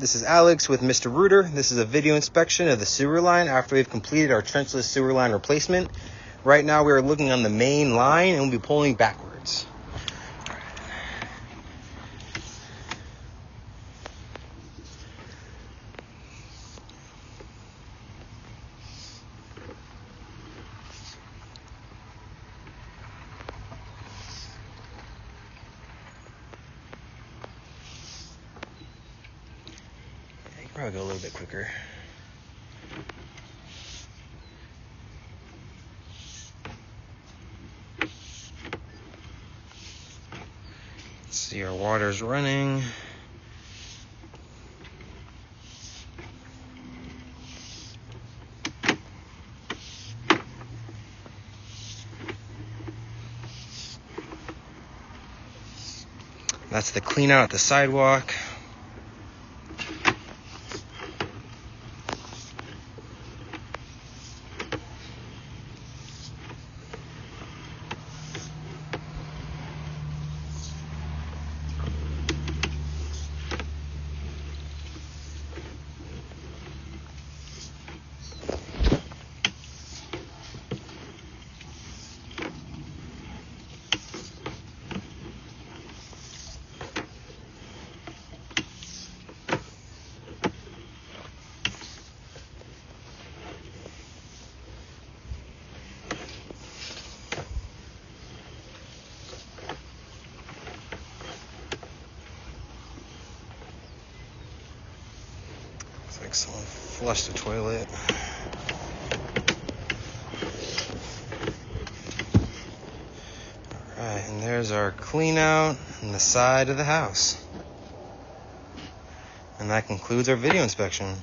This is Alex with Mr. Rooter. This is a video inspection of the sewer line after we've completed our trenchless sewer line replacement. Right now we are looking on the main line and we'll be pulling backwards. Probably go a little bit quicker. Let's see, our water's running. That's the clean out at the sidewalk. Like someone flushed the toilet. Alright, and there's our clean out on the side of the house. And that concludes our video inspection.